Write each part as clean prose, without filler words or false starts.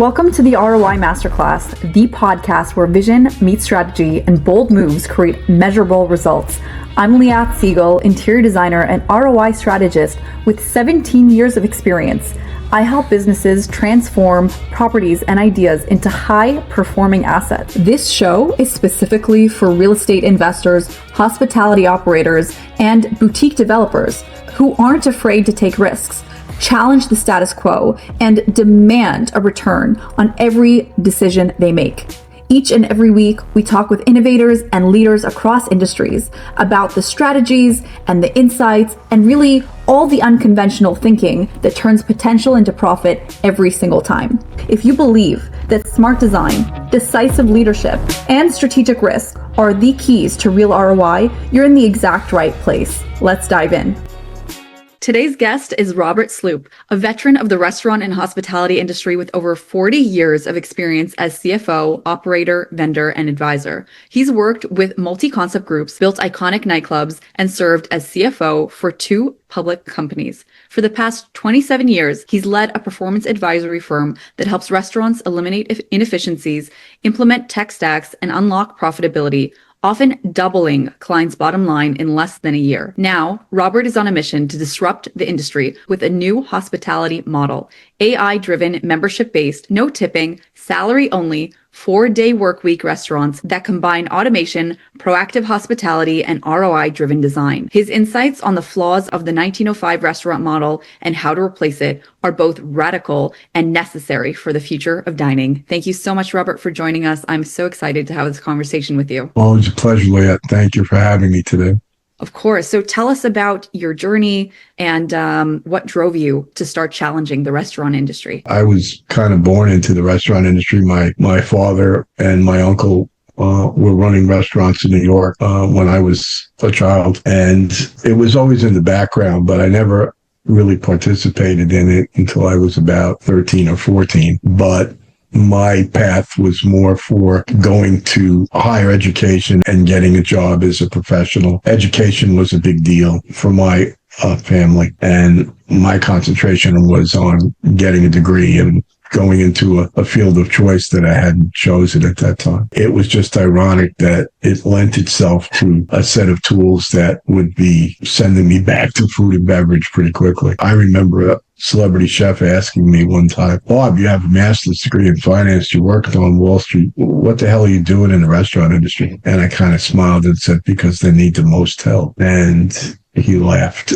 Welcome to the ROI Masterclass, the podcast where vision meets strategy and bold moves create measurable results. I'm Liat Siegel, interior designer and ROI strategist with 17 years of experience. I help businesses transform properties and ideas into high-performing assets. This show is specifically for real estate investors, hospitality operators, and boutique developers who aren't afraid to take risks, challenge the status quo, and demand a return on every decision they make. Each and every week, we talk with innovators and leaders across industries about the strategies and the insights and really all the unconventional thinking that turns potential into profit every single time. If you believe that smart design, decisive leadership, and strategic risk are the keys to real ROI, you're in the exact right place. Let's dive in. Today's guest is Robert Sloop, a veteran of the restaurant and hospitality industry with over 40 years of experience as CFO, operator, vendor, and advisor. He's worked with multi-concept groups, built iconic nightclubs, and served as CFO for 2 public companies. For the past 27 years, he's led a performance advisory firm that helps restaurants eliminate inefficiencies, implement tech stacks, and unlock profitability, often doubling clients' bottom line in less than a year. Now, Robert is on a mission to disrupt the industry with a new hospitality model, AI-driven, membership-based, no tipping, salary-only, 4-day workweek restaurants that combine automation, proactive hospitality, and ROI-driven design. His insights on the flaws of the 1905 restaurant model and how to replace it are both radical and necessary for the future of dining. Thank you so much, Robert, for joining us. I'm so excited to have this conversation with you. Well, it's a pleasure, Leah. Thank you for having me today. Of course. So tell us about your journey and what drove you to start challenging the restaurant industry. I was kind of born into the restaurant industry. My father and my uncle were running restaurants in New York when I was a child. And it was always in the background, but I never really participated in it until I was about 13 or 14. But my path was more for going to higher education and getting a job as a professional. Education was a big deal for my family, and my concentration was on getting a degree and going into a field of choice that I hadn't chosen at that time. It was just ironic that it lent itself to a set of tools that would be sending me back to food and beverage pretty quickly. I remember a celebrity chef asking me one time, "Bob, you have a master's degree in finance. You worked on Wall Street. What the hell are you doing in the restaurant industry?" And I kind of smiled and said, "Because they need the most help." And he laughed.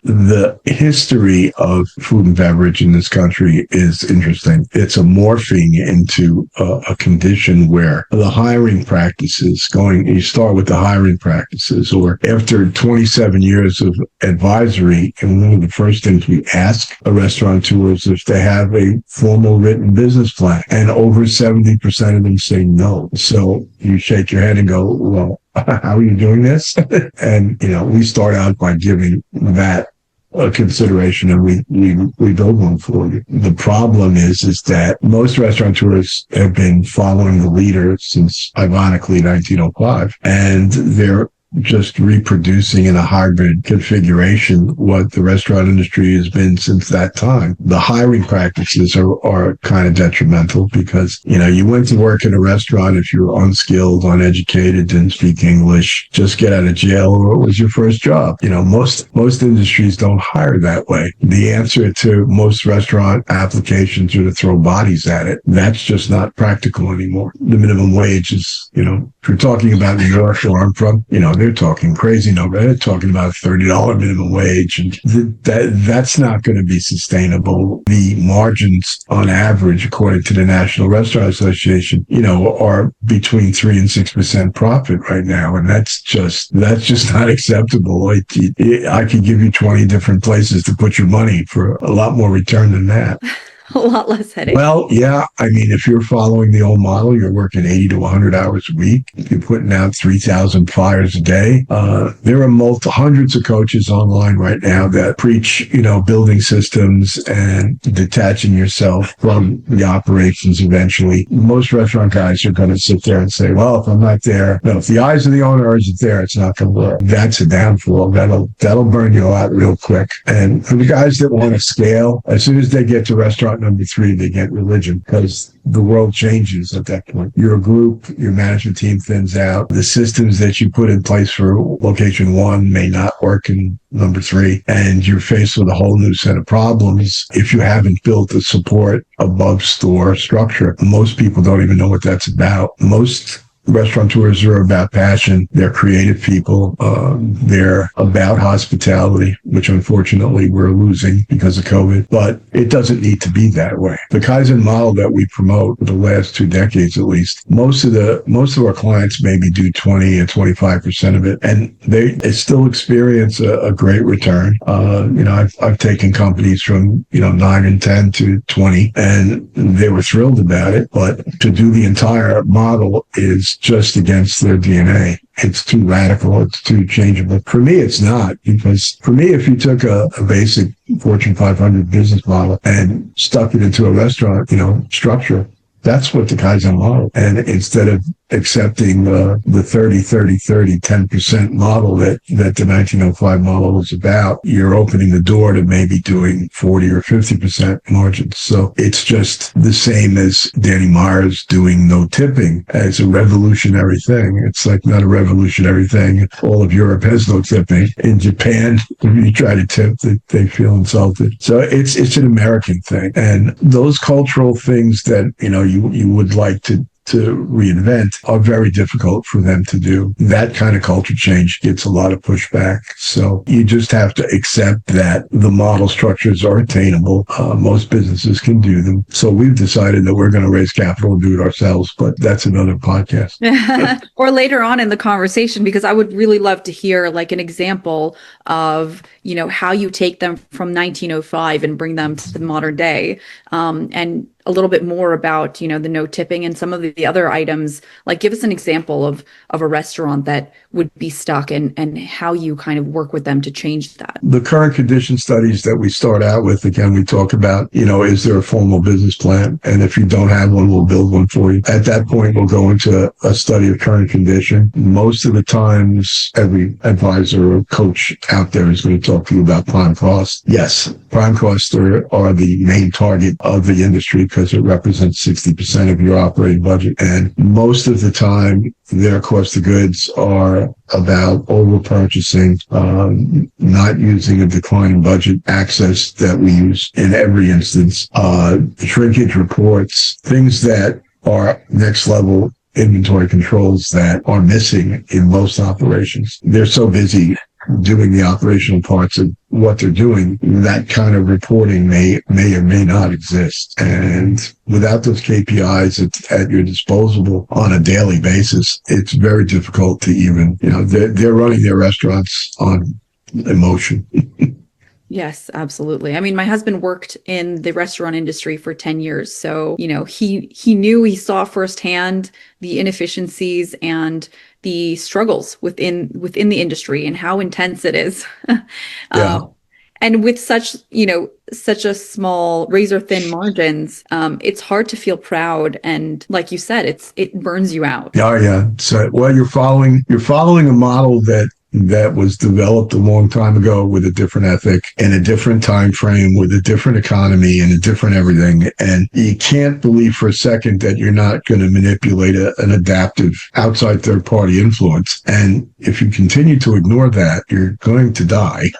The history of food and beverage in this country is interesting. It's a morphing into a condition where the hiring practices you start with the hiring practices, or after 27 years of advisory, and one of the first things we ask a restaurateur is if they have a formal written business plan, and over 70% of them say no. So you shake your head and go, well, how are you doing this? And, we start out by giving that a consideration, and we build one for you. The problem is that most restaurateurs have been following the leader since, ironically, 1905, and they're just reproducing in a hybrid configuration what the restaurant industry has been since that time. The hiring practices are kind of detrimental because, you went to work in a restaurant if you were unskilled, uneducated, didn't speak English, just get out of jail, or it was your first job. Most industries don't hire that way. The answer to most restaurant applications are to throw bodies at it. That's just not practical anymore. The minimum wage is, if you're talking about New York, where I'm from, they're talking crazy number. They're talking about $30 minimum wage, and that's not going to be sustainable. The margins on average, according to the National Restaurant Association, are between 3 and 6% profit right now, and that's just not acceptable. I could give you 20 different places to put your money for a lot more return than that. A lot less headache. Well, yeah. I mean, if you're following the old model, you're working 80 to 100 hours a week. You're putting out 3,000 flyers a day. There are hundreds of coaches online right now that preach, building systems and detaching yourself from the operations eventually. Most restaurant guys are going to sit there and say, well, if I'm not there, no, if the eyes of the owner isn't there, it's not going to work. That's a downfall. That'll burn you out real quick. And for the guys that want to scale, as soon as they get to restaurant restaurant number 3, they get religion, because the world changes at that point. Your group, your management team thins out. The systems that you put in place for location 1 may not work in number 3, and you're faced with a whole new set of problems if you haven't built the support above store structure. Most people don't even know what that's about. Most restaurateurs are about passion. They're creative people. They're about hospitality, which unfortunately we're losing because of COVID, but it doesn't need to be that way. The Kaizen model that we promote for the last 2 decades, at least, most of our clients maybe do 20 or 25% of it, and they still experience a great return. I've taken companies from, 9 and 10 to 20, and they were thrilled about it, but to do the entire model is just against their DNA. It's too radical. It's too changeable. For me, it's not, because for me, if you took a basic Fortune 500 business model and stuck it into a restaurant, structure, that's what the Kaizen model. And instead of accepting the 10% model that the 1905 model was about, you're opening the door to maybe doing 40 or 50% margins. So it's just the same as Danny Meyer's doing no tipping as a revolutionary thing. It's like not a revolutionary thing. All of Europe has no tipping. In Japan, if you try to tip, they feel insulted. So it's an American thing. And those cultural things that, you would like to reinvent are very difficult for them to do. That kind of culture change gets a lot of pushback. So you just have to accept that the model structures are attainable. Most businesses can do them. So we've decided that we're going to raise capital and do it ourselves, but that's another podcast. Or later on in the conversation, because I would really love to hear like an example of, how you take them from 1905 and bring them to the modern day. And a little bit more about, the no tipping and some of the other items. Like, give us an example of a restaurant that would be stuck and how you kind of work with them to change that. The current condition studies that we start out with, again, we talk about, is there a formal business plan? And if you don't have one, we'll build one for you. At that point, we'll go into a study of current condition. Most of the times, every advisor or coach out there is going to talk to you about prime cost. Yes, prime costs are the main target of the industry because it represents 60% of your operating budget. And most of the time, their cost of goods are about over purchasing, not using a declining budget access that we use in every instance, shrinkage reports, things that are next level inventory controls that are missing in most operations. They're so busy doing the operational parts of what they're doing, that kind of reporting may or may not exist. And without those KPIs at your disposal on a daily basis, it's very difficult to even, they're running their restaurants on emotion. Yes, absolutely. I mean, my husband worked in the restaurant industry for 10 years. So, he saw firsthand the inefficiencies and the struggles within the industry and how intense it is. Yeah. And with such a small razor thin margins, it's hard to feel proud. And like you said, it burns you out. Oh, yeah. So, well, you're following a model that was developed a long time ago with a different ethic and a different time frame with a different economy and a different everything. And you can't believe for a second that you're not going to manipulate an adaptive outside third party influence. And if you continue to ignore that, you're going to die.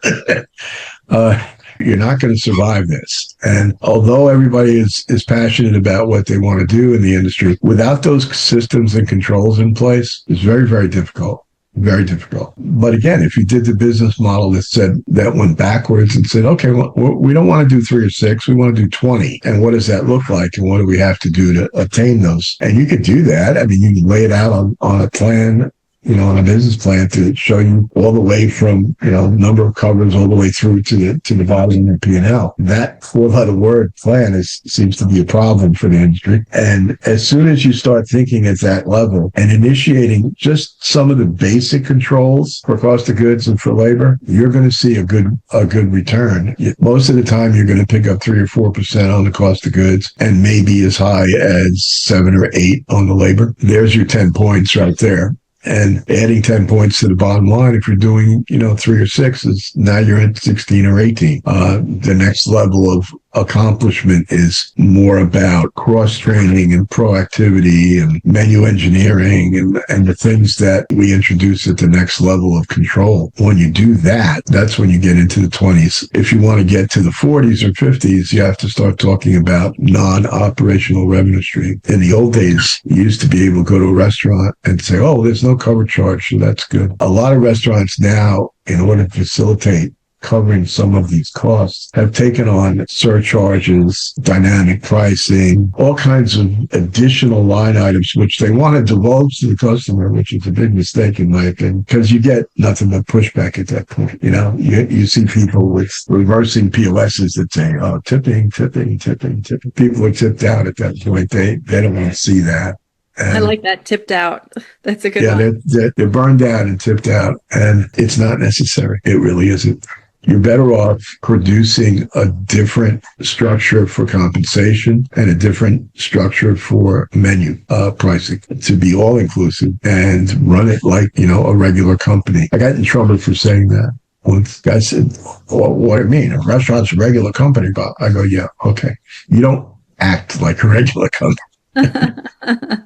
You're not going to survive this. And although everybody is passionate about what they want to do in the industry, without those systems and controls in place, it's very, very difficult. Very difficult. But again, if you did the business model that went backwards and said, okay, well, we don't want to do 3 or 6, we want to do 20. And what does that look like? And what do we have to do to attain those? And you could do that. I mean, you can lay it out on a plan, on a business plan to show you all the way from, number of covers all the way through to the volume and P&L. That 4-letter word plan seems to be a problem for the industry. And as soon as you start thinking at that level and initiating just some of the basic controls for cost of goods and for labor, you're going to see a good return. Most of the time, you're going to pick up 3 or 4% on the cost of goods and maybe as high as 7 or 8 on the labor. There's your 10 points right there. And adding 10 points to the bottom line, if you're doing, 3 or 6, is now you're at 16 or 18. The next level accomplishment is more about cross-training and proactivity and menu engineering and the things that we introduce at the next level of control. When you do that, that's when you get into the 20s. If you want to get to the 40s or 50s, you have to start talking about non-operational revenue stream. In the old days, you used to be able to go to a restaurant and say, oh, there's no cover charge, so that's good. A lot of restaurants now, in order to facilitate covering some of these costs, have taken on surcharges, dynamic pricing, all kinds of additional line items, which they want to divulge to the customer, which is a big mistake in my opinion, because you get nothing but pushback at that point. You know, you see people with reversing POSs that say, oh, tipping. People are tipped out at that point. They don't want to see that. And I like that, tipped out. That's a good one. They're burned out and tipped out, and it's not necessary. It really isn't. You're better off producing a different structure for compensation and a different structure for menu pricing to be all inclusive and run it like, a regular company. I got in trouble for saying that. Once guy said, well, what do you mean? A restaurant's a regular company, Bob. I go, yeah, okay. You don't act like a regular company.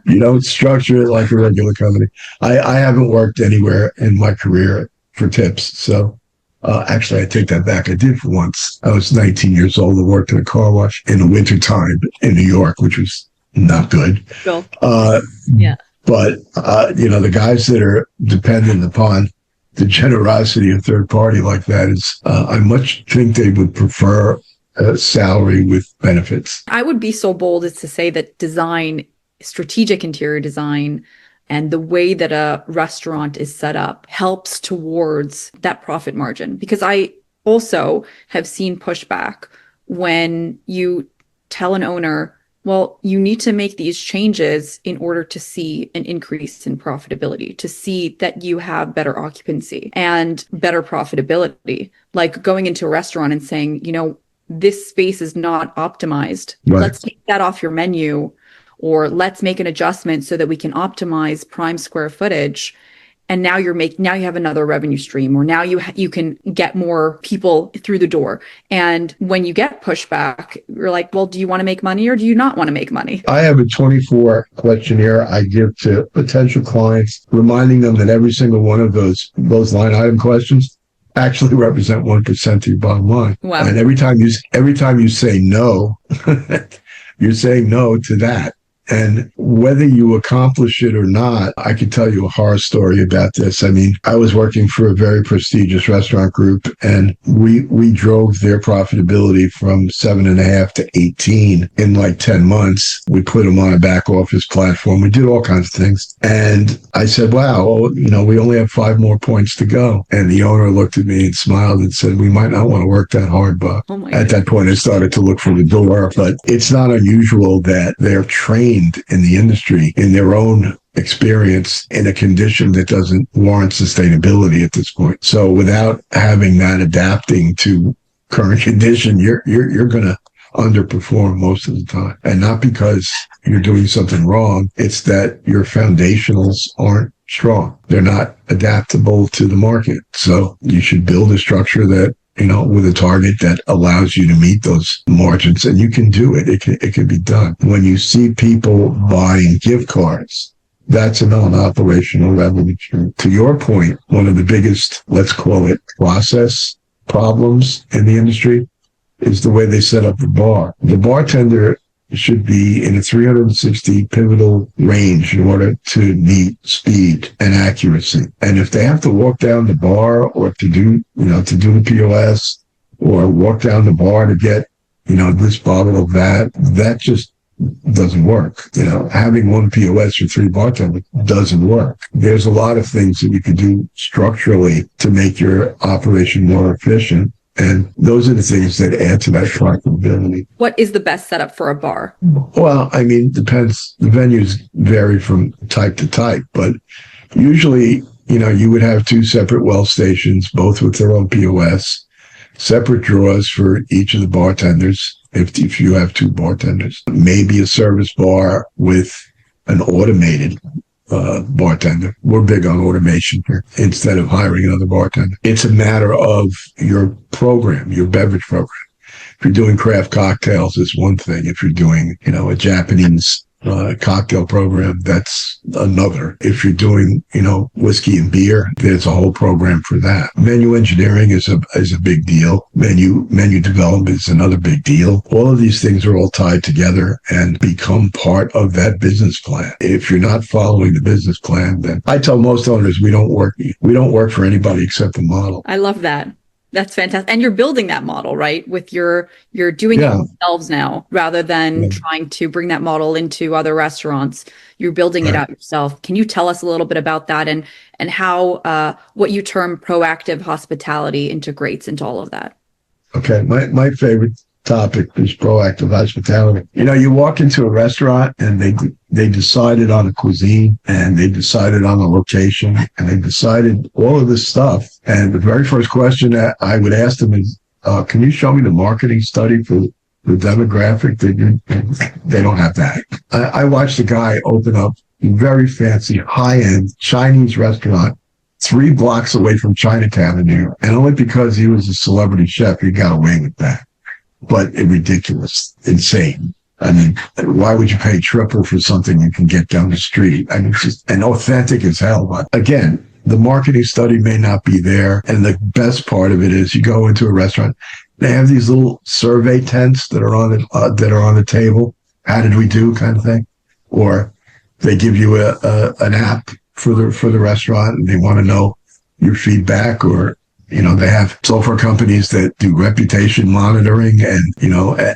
You don't structure it like a regular company. I haven't worked anywhere in my career for tips, so actually, I take that back. I did for once. I was 19 years old and worked in a car wash in the wintertime in New York, which was not good. Cool. Yeah. But, the guys that are dependent upon the generosity of third party like that is, I much think they would prefer a salary with benefits. I would be so bold as to say that design, strategic interior design, and the way that a restaurant is set up helps towards that profit margin. Because I also have seen pushback when you tell an owner, well, you need to make these changes in order to see an increase in profitability, to see that you have better occupancy and better profitability. Like going into a restaurant and saying, this space is not optimized. Right. Let's take that off your menu. Or let's make an adjustment so that we can optimize prime square footage. And now you have another revenue stream, or now you can get more people through the door. And when you get pushback, you're like, well, do you want to make money or do you not want to make money? I have a 24 questionnaire I give to potential clients, reminding them that every single one of those line item questions actually represent 1% of your bottom line. Wow. And every time you say no, you're saying no to that. And whether you accomplish it or not, I could tell you a horror story about this. I mean, I was working for a very prestigious restaurant group, and we drove their profitability from 7.5 to 18 in like 10 months. We put them on a back office platform. We did all kinds of things. And I said, wow, we only have 5 more points to go. And the owner looked at me and smiled and said, we might not want to work that hard, Bob. Oh At that point, I started to look for the door, but it's not unusual that they're trained in the industry in their own experience in a condition that doesn't warrant sustainability at this point. So without having that adapting to current condition, you're going to underperform most of the time. And not because you're doing something wrong, it's that your foundationals aren't strong. They're not adaptable to the market. So you should build a structure that with a target that allows you to meet those margins, and you can do it. It can be done. When you see people buying gift cards, that's a non-operational revenue stream. To your point, one of the biggest, let's call it process problems in the industry is the way they set up the bar. The bartender should be in a 360 pivotal range in order to meet speed and accuracy. And if they have to walk down the bar or to do the POS or walk down the bar to get, this bottle of that just doesn't work. Having one POS for 3 bartenders doesn't work. There's a lot of things that you could do structurally to make your operation more efficient. And those are the things that add to that profitability. What is the best setup for a bar? Well, I mean, depends. The venues vary from type to type, but usually, you would have 2 separate well stations, both with their own POS, separate drawers for each of the bartenders, if you have 2 bartenders, maybe a service bar with an automated bartender. We're big on automation here instead of hiring another bartender. It's a matter of your program, your beverage program. If you're doing craft cocktails, it's one thing. If you're doing, a Japanese cocktail program, that's another. If you're doing, whiskey and beer, there's a whole program for that. Menu engineering is a big deal. Menu development is another big deal. All of these things are all tied together and become part of that business plan. If you're not following the business plan, then I tell most owners we don't work for anybody except the model. I love that. That's fantastic. And you're building that model, right? With you're doing it yourselves now, rather than trying to bring that model into other restaurants. You're building it out yourself. Can you tell us a little bit about that and how what you term proactive hospitality integrates into all of that? Okay. My favorite topic is proactive hospitality. You walk into a restaurant and they decided on a cuisine and they decided on a location and they decided all of this stuff. And the very first question that I would ask them is, can you show me the marketing study for the demographic? They don't have that. I watched a guy open up a very fancy, high-end Chinese restaurant 3 blocks away from Chinatown in New York. And only because he was a celebrity chef, he got away with that. But ridiculous, insane. I mean, why would you pay triple for something you can get down the street? I mean, it's just and authentic as hell. But again, the marketing study may not be there. And the best part of it is you go into a restaurant, they have these little survey tents that are on the table. How did we do, kind of thing? Or they give you an app for the restaurant and they want to know your feedback. Or they have software companies that do reputation monitoring and,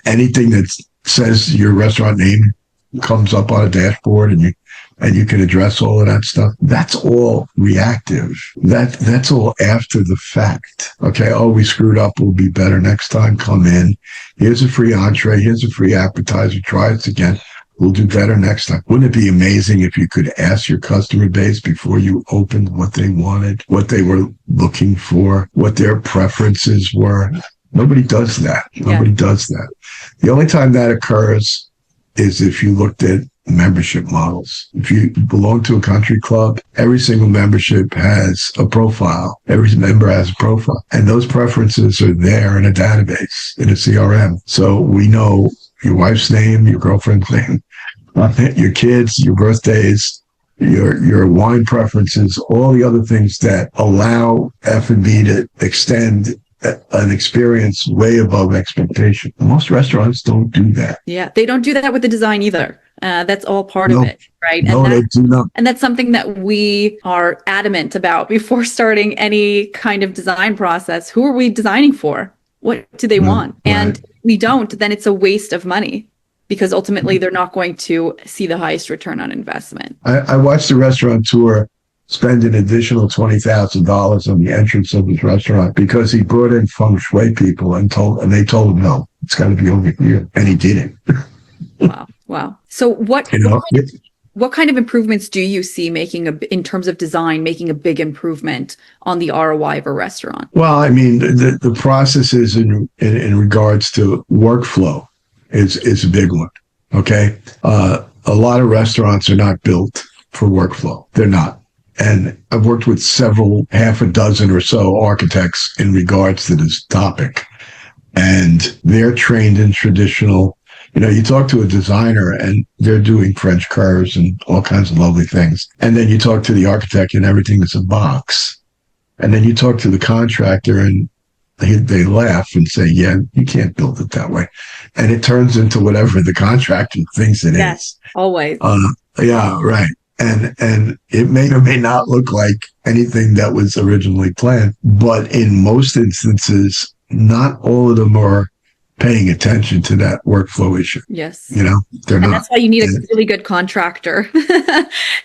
anything that says your restaurant name comes up on a dashboard and you can address all of that stuff. That's all reactive. That's all after the fact. Okay. Oh, we screwed up. We'll be better next time. Come in. Here's a free entree. Here's a free appetizer. Try it again. We'll do better next time. Wouldn't it be amazing if you could ask your customer base before you opened what they wanted, what they were looking for, what their preferences were? Nobody does that. Nobody does that. The only time that occurs is if you looked at membership models. If you belong to a country club, every single membership has a profile. Every member has a profile. And those preferences are there in a database, in a CRM. So we know your wife's name, your girlfriend's name, your kids, your birthdays, your wine preferences, all the other things that allow F&B to extend an experience way above expectation. Most restaurants don't do that. Yeah, they don't do that with the design either. That's all part of it, right? No, they do not. And that's something that we are adamant about before starting any kind of design process. Who are we designing for? What do they want? And we don't, then it's a waste of money because ultimately they're not going to see the highest return on investment. I watched a restaurateur spend an additional $20,000 on the entrance of his restaurant because he brought in feng shui people and they told him, no, it's got to be over here. And he did it. Wow. So what kind of improvements do you see in terms of design, making a big improvement on the ROI of a restaurant? Well, I mean, the processes in regards to workflow is a big one. Okay. A lot of restaurants are not built for workflow. They're not. And I've worked with half a dozen or so architects in regards to this topic. And they're trained in traditional, you talk to a designer and they're doing French curves and all kinds of lovely things. And then you talk to the architect and everything is a box. And then you talk to the contractor and they laugh and say, yeah, you can't build it that way. And it turns into whatever the contractor thinks it is. Yes, always. Yeah, right. And it may or may not look like anything that was originally planned, but in most instances, not all of them are paying attention to that workflow issue. Yes. They're not. That's why you need a really good contractor.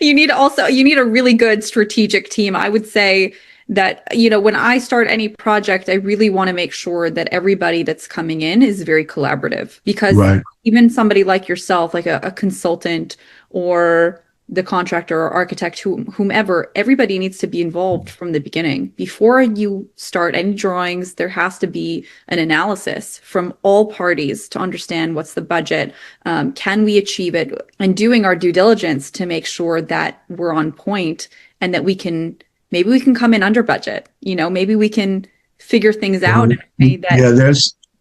You need a really good strategic team. I would say that, when I start any project, I really want to make sure that everybody that's coming in is very collaborative because even somebody like yourself, like a consultant or the contractor or architect, whomever, everybody needs to be involved from the beginning. Before you start any drawings, there has to be an analysis from all parties to understand what's the budget, can we achieve it, and doing our due diligence to make sure that we're on point and that maybe we can come in under budget. Maybe we can figure things out in a way that... Yeah,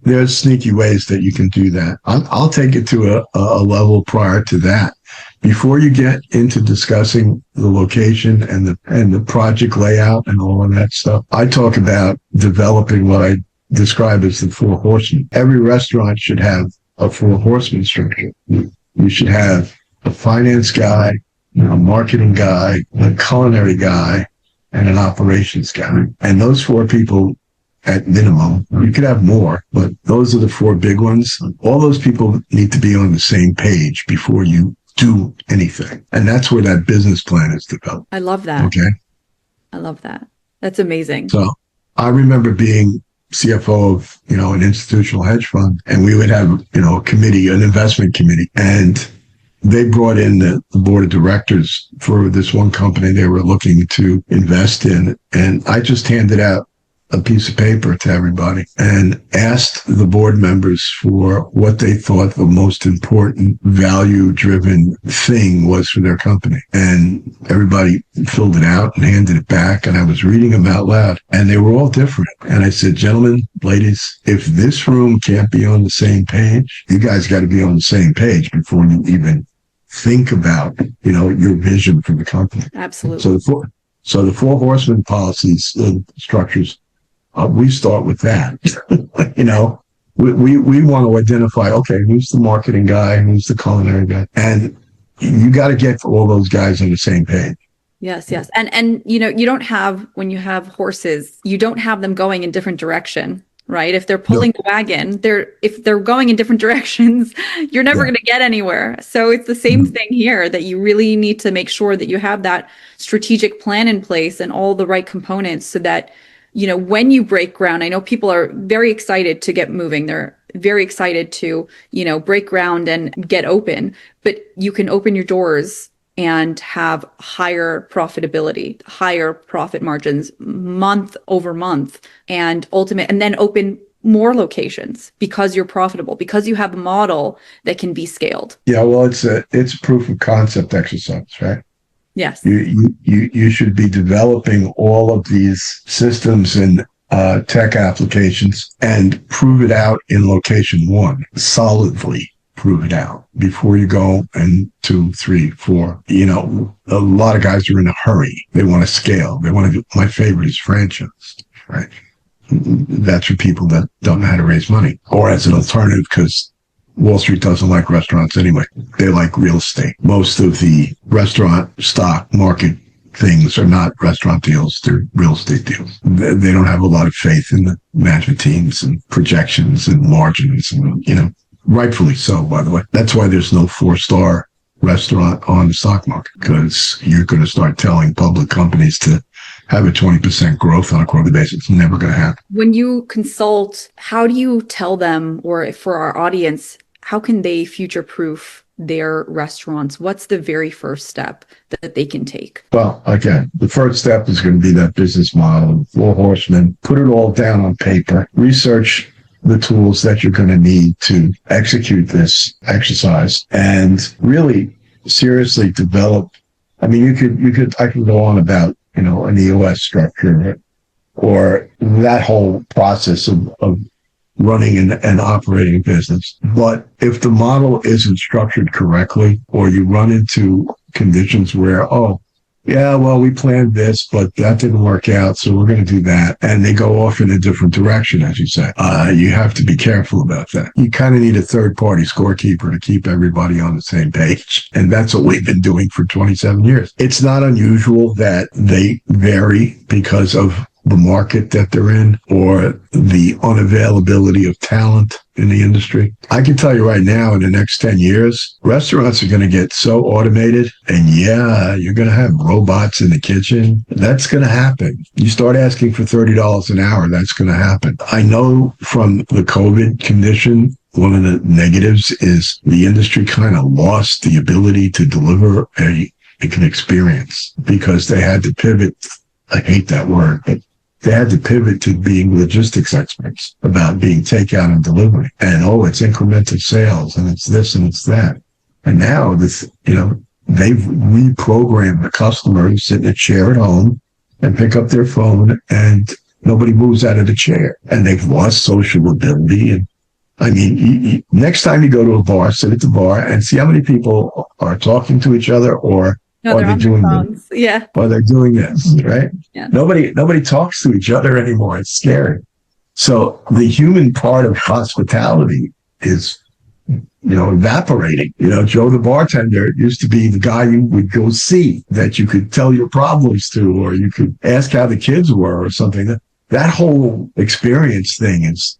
there's sneaky ways that you can do that. I'll take it to a level prior to that. Before you get into discussing the location and the project layout and all of that stuff, I talk about developing what I describe as the four horsemen. Every restaurant should have a four horsemen structure. You should have a finance guy, a marketing guy, a culinary guy, and an operations guy. And those four people, at minimum, you could have more, but those are the four big ones. All those people need to be on the same page before you do anything. And that's where that business plan is developed. I love that. Okay. I love that. That's amazing. So I remember being CFO of, an institutional hedge fund, and we would have, a committee, an investment committee, and they brought in the board of directors for this one company they were looking to invest in. And I just handed out a piece of paper to everybody and asked the board members for what they thought the most important value-driven thing was for their company. And everybody filled it out and handed it back, and I was reading them out loud, and they were all different. And I said, gentlemen, ladies, if this room can't be on the same page, you guys got to be on the same page before you even think about, your vision for the company. Absolutely. So the four horsemen policies and structures, we start with that. We want to identify, okay, who's the marketing guy, who's the culinary guy, and you got to get all those guys on the same page. Yes. And you don't have, when you have horses, you don't have them going in different direction, right? If they're pulling the wagon, if they're going in different directions, you're never going to get anywhere. So it's the same thing here, that you really need to make sure that you have that strategic plan in place and all the right components so that when you break ground, I know people are very excited to get moving. They're very excited to, break ground and get open, but you can open your doors and have higher profitability, higher profit margins month over month, and then open more locations because you're profitable, because you have a model that can be scaled. Yeah, well, it's a proof of concept exercise, right? Yes. You should be developing all of these systems and tech applications and prove it out in location one, solidly prove it out before you go and 2, 3, 4. A lot of guys are in a hurry. They want to scale. They want to do, my favorite is franchise, right? That's for people that don't know how to raise money, or as an alternative, because Wall Street doesn't like restaurants anyway. They like real estate. Most of the restaurant stock market things are not restaurant deals. They're real estate deals. They don't have a lot of faith in the management teams and projections and margins, and, rightfully so, by the way. That's why there's no 4-star restaurant on the stock market, because you're going to start telling public companies to have a 20% growth on a quarterly basis. It's never going to happen. When you consult, how do you tell them, or for our audience, how can they future-proof their restaurants? What's the very first step that they can take? Well, again, the first step is going to be that business model, 4 horsemen. Put it all down on paper. Research the tools that you're going to need to execute this exercise, and really seriously develop. I mean, I can go on about, an EOS structure or that whole process of running and operating a business. But if the model isn't structured correctly, or you run into conditions where, we planned this, but that didn't work out, so we're going to do that, and they go off in a different direction, as you say, you have to be careful about that. You kind of need a third-party scorekeeper to keep everybody on the same page, and that's what we've been doing for 27 years. It's not unusual that they vary because of the market that they're in or the unavailability of talent in the industry. I can tell you right now, in the next 10 years, restaurants are going to get so automated, and you're going to have robots in the kitchen. That's going to happen. You start asking for $30 an hour, that's going to happen. I know from the COVID condition, one of the negatives is the industry kind of lost the ability to deliver an experience because they had to pivot. I hate that word, but they had to pivot to being logistics experts about being takeout and delivery. And, it's incremental sales, and it's this and it's that. And now they've reprogrammed the customer to sit in a chair at home and pick up their phone and Nobody moves out of the chair, and they've lost social ability. And I mean, next time you go to a bar, sit at the bar and see how many people are talking to each other, or No, are they're they on their doing phones. Yeah. or they're doing this, right? Yeah. Nobody talks to each other anymore. It's scary. So the human part of hospitality is, evaporating. Joe the bartender used to be the guy you would go see, that you could tell your problems to, or you could ask how the kids were or something. That whole experience thing is,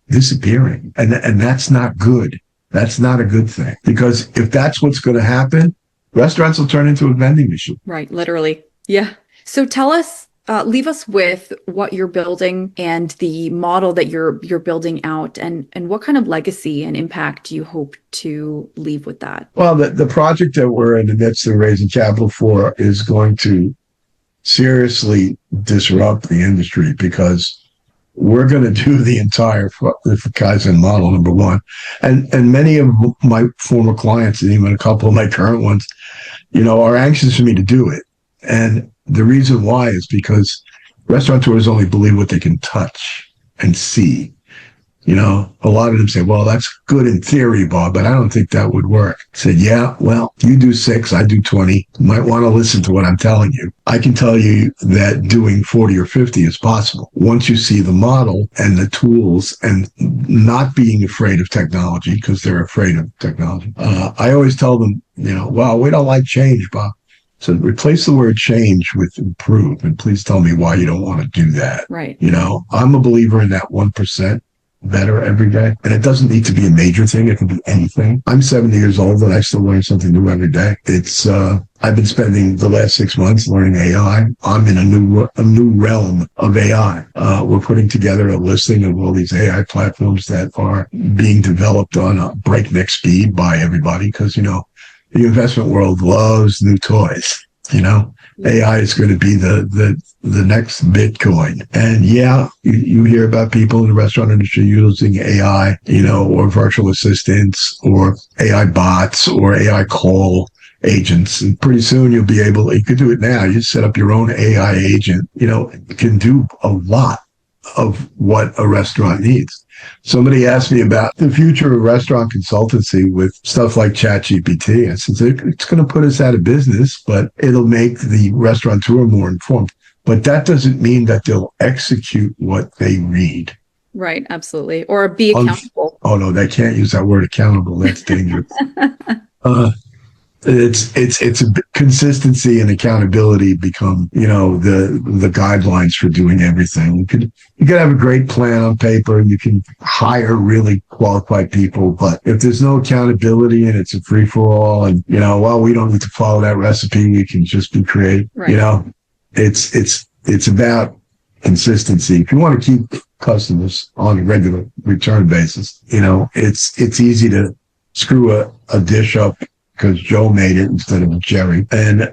disappearing. And that's not good. That's not a good thing, because if that's what's going to happen, restaurants will turn into a vending machine. Right. Literally. Yeah. So tell us, leave us with what you're building and the model that you're building out, and what kind of legacy and impact do you hope to leave with that? Well, the project that we're in the midst of raising capital for is going to seriously disrupt the industry, because we're going to do the entire Kaizen model, number one. And many of my former clients, and even a couple of my current ones, are anxious for me to do it. And the reason why is because restaurateurs only believe what they can touch and see. A lot of them say, well, that's good in theory, Bob, but I don't think that would work. I said, yeah, well, you do 6, I do 20. You might want to listen to what I'm telling you. I can tell you that doing 40 or 50 is possible once you see the model and the tools, and not being afraid of technology, because they're afraid of technology. I always tell them, well, we don't like change, Bob. So replace the word change with improve, and please tell me why you don't want to do that. Right. I'm a believer in that 1% better every day. And it doesn't need to be a major thing. It can be anything. I'm 70 years old and I still learn something new every day. It's, I've been spending the last 6 months learning AI. I'm in a new realm of AI. We're putting together a listing of all these AI platforms that are being developed on a breakneck speed by everybody, because, the investment world loves new toys. AI is going to be the next Bitcoin. And yeah, you hear about people in the restaurant industry using AI, or virtual assistants, or AI bots, or AI call agents. And pretty soon you could do it now. You set up your own AI agent, it can do a lot of what a restaurant needs. Somebody asked me about the future of restaurant consultancy with stuff like ChatGPT. I said, it's going to put us out of business, but it'll make the restaurateur more informed. But that doesn't mean that they'll execute what they read. Right. Absolutely. Or be accountable. Oh, no, they can't use that word accountable. That's dangerous. It's a consistency and accountability become, the guidelines for doing everything. You could have a great plan on paper, and you can hire really qualified people, but if there's no accountability and it's a free for all, and we don't need to follow that recipe, we can just be creative. Right. It's about consistency. If you want to keep customers on a regular return basis, it's easy to screw a dish up because Joe made it instead of Jerry, and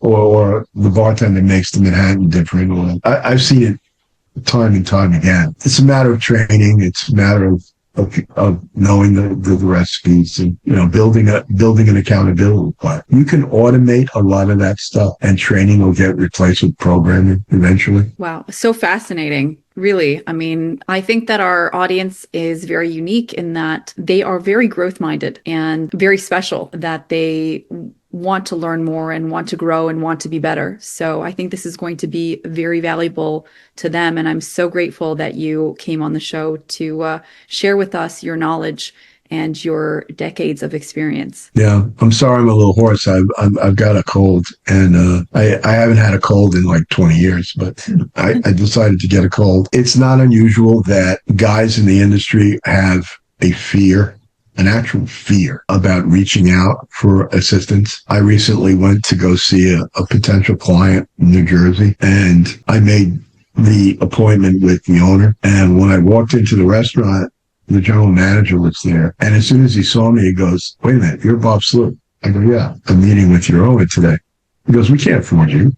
or the bartender makes the Manhattan different. I've seen it time and time again. It's a matter of training. It's a matter of knowing the recipes, and building an accountability plan. You can automate a lot of that stuff, and training will get replaced with programming eventually. Wow, so fascinating. Really. I mean, I think that our audience is very unique in that they are very growth minded and very special, that they want to learn more and want to grow and want to be better. So I think this is going to be very valuable to them. And I'm so grateful that you came on the show to share with us your knowledge and your decades of experience. Yeah, I'm sorry I'm a little hoarse. I've got a cold, and I haven't had a cold in like 20 years, but I decided to get a cold. It's not unusual that guys in the industry have an actual fear about reaching out for assistance. I recently went to go see a potential client in New Jersey, and I made the appointment with the owner. And when I walked into the restaurant, the general manager was there. And as soon as he saw me, he goes, "Wait a minute, you're Bob Sloop." I go, "Yeah, I'm meeting with your owner today." He goes, "We can't afford you."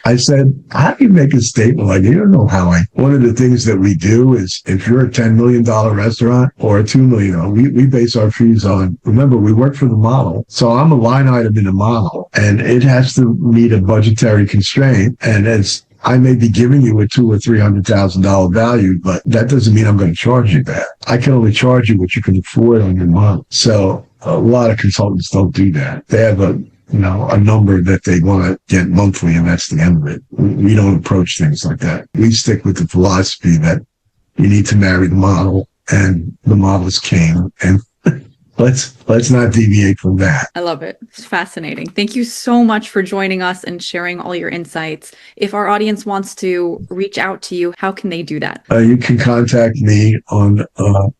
I said, how do you make a statement like, you don't know how one of the things that we do is if you're a $10 million restaurant or a $2 million, we base our fees on, remember, we work for the model. So I'm a line item in the model and it has to meet a budgetary constraint. And I may be giving you a $200,000 or $300,000 value, but that doesn't mean I'm going to charge you that. I can only charge you what you can afford on your model. So a lot of consultants don't do that. They have a number that they want to get monthly, and that's the end of it. We don't approach things like that. We stick with the philosophy that you need to marry the model, and the model is king, and let's not deviate from that. I love it. It's fascinating. Thank you so much for joining us and sharing all your insights. If our audience wants to reach out to you, how can they do that? You can contact me on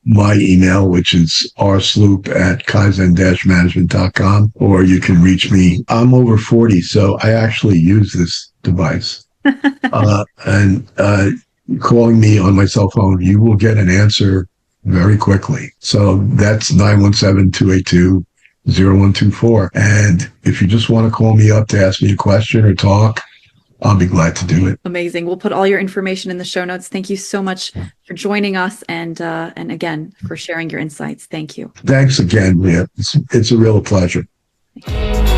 my email, which is rsloop@kaizen-management.com, or you can reach me. I'm over 40, so I actually use this device. And calling me on my cell phone, you will get an answer very quickly. So that's 917-282-0124. And if you just want to call me up to ask me a question or talk, I'll be glad to do it. Amazing. We'll put all your information in the show notes. Thank you so much for joining us and again, for sharing your insights. Thank you. Thanks again, Leah. It's a real pleasure. Thank you.